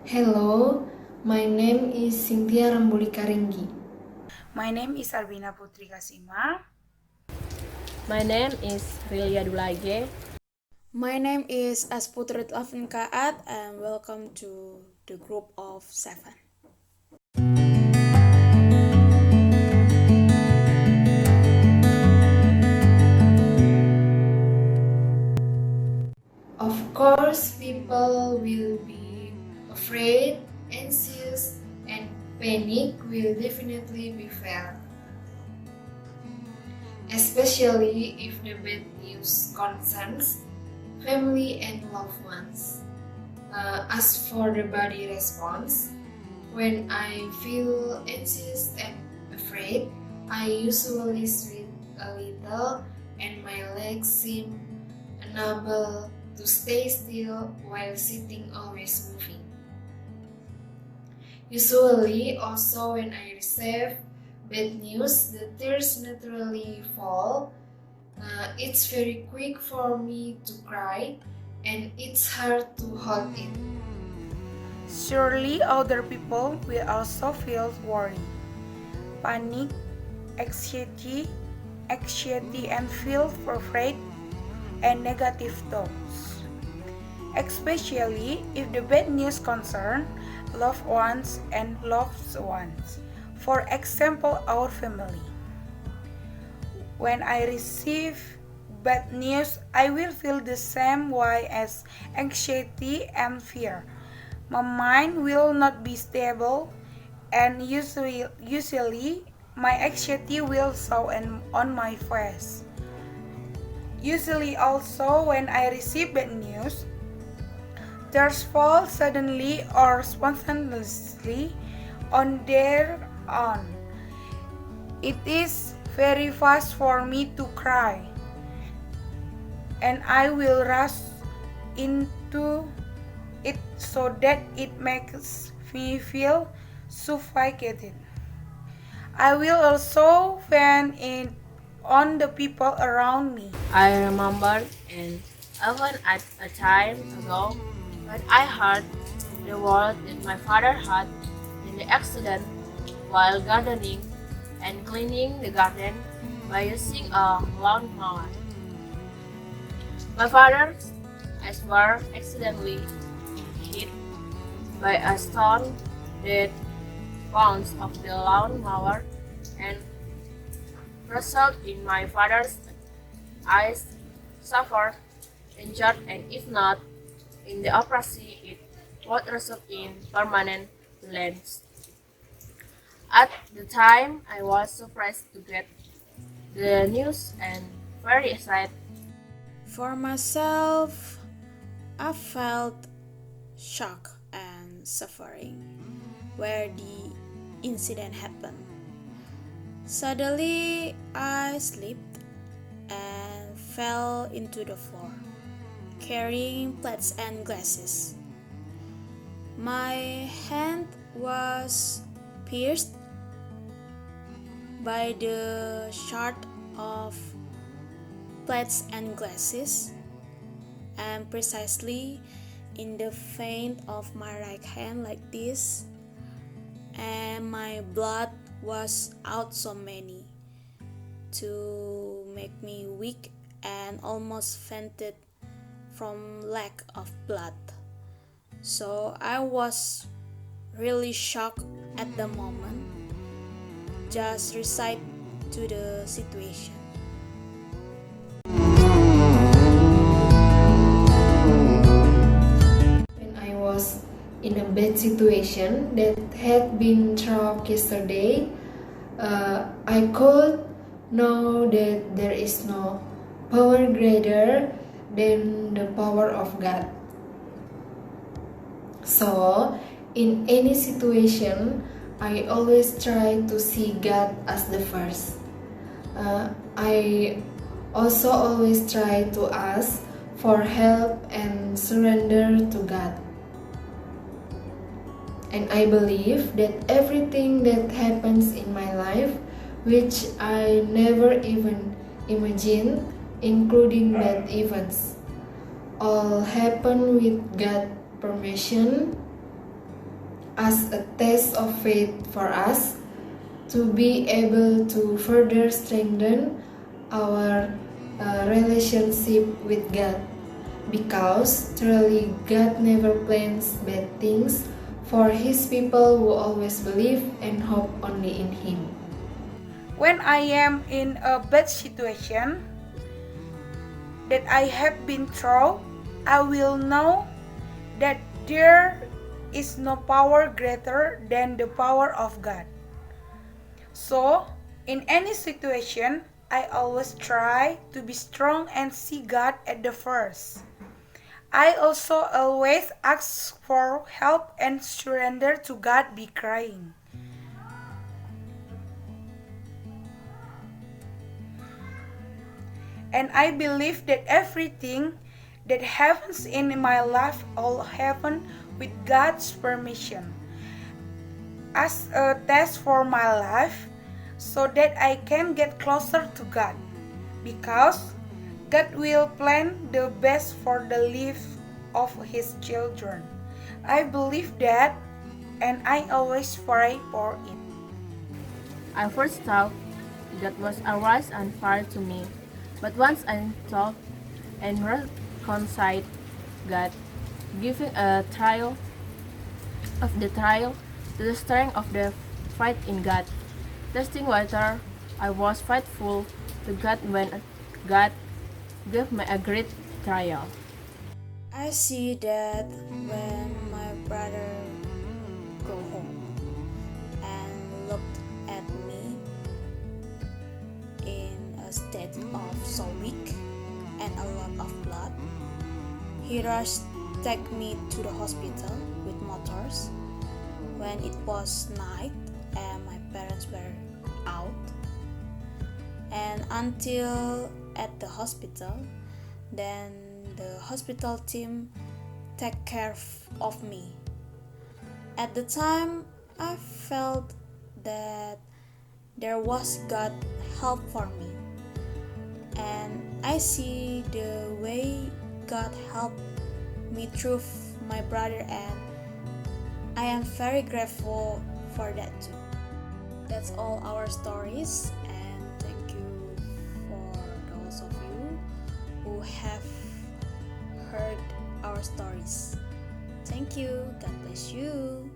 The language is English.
Hello, my name is Cynthia Rambuli Karinggi. My name is Arbina Putri Kasima. My name is Rilia Dulage. My name is Asputrit Afinkaat and welcome to the group of 7. Of course, people will be afraid, anxious, and panic will definitely be felt. Especially if the bad news concerns family and loved ones. As for the body response, when I feel anxious and afraid, I usually sweat a little and my legs seem unable to stay still while sitting always moving. Usually, also when I receive bad news, the tears naturally fall. It's very quick for me to cry and it's hard to hold it. Surely other people will also feel worried, panic, anxiety, and feel afraid and negative thoughts. Especially if the bad news concern loved ones and loved ones. For example, our family. When I receive bad news, I will feel the same way as anxiety and fear. My mind will not be stable, and usually my anxiety will show on my face. Usually also when I receive bad news, tears fall suddenly or spontaneously on their own. It is very fast for me to cry, and I will rush into it so that it makes me feel suffocated. I will also fan it on the people around me. I remember and even at a time ago when I heard the word that my father had in the accident while gardening and cleaning the garden by using a lawnmower. My father's eyes were accidentally hit by a stone that bounced off the lawnmower and result in my father's eyes suffered injured, and if not in the operation it would result in permanent blindness. At the time I was surprised to get the news and very excited. For myself, I felt shock and suffering where the incident happened. Suddenly, I slipped and fell into the floor, carrying plates and glasses. My hand was pierced by the shard of plates and glasses, and precisely in the vein of my right hand like this, and my blood was out so many to make me weak and almost fainted from lack of blood. So I was really shocked at the moment, just recite to the situation. When I was in a bad situation that had been through yesterday, I could know that there is no power greater than the power of God. So, in any situation, I always try to see God as the first. I also always try to ask for help and surrender to God. And I believe that everything that happens in my life, which I never even imagined, including bad events, all happen with God's permission as a test of faith for us to be able to further strengthen our relationship with God, because truly God never plans bad things for His people who always believe and hope only in Him. When I am in a bad situation that I have been through, I will know that there is no power greater than the power of God. So, in any situation, I always try to be strong and see God at the first. I also always ask for help and surrender to God by crying. And I believe that everything that happens in my life all happen with God's permission as a test for my life so that I can get closer to God, because God will plan the best for the life of His children. I believe that, and I always pray for it. I first thought that was always unfair to me, but once I thought and reconciled God, giving a trial of the trial to the strength of the fight in God, testing whether I was faithful to God when God gave me a great trial. I see that when my brother go home and looked at me in a state of so weak and a lot of blood, he rushed take me to the hospital with motors when it was night and my parents were out, and until at the hospital, then the hospital team take care of me. At the time, I felt that there was God help for me, and I see the way God helped me through my brother, and I am very grateful for that too. That's all our stories, and thank you for those of you who have heard our stories. Thank you. God bless you.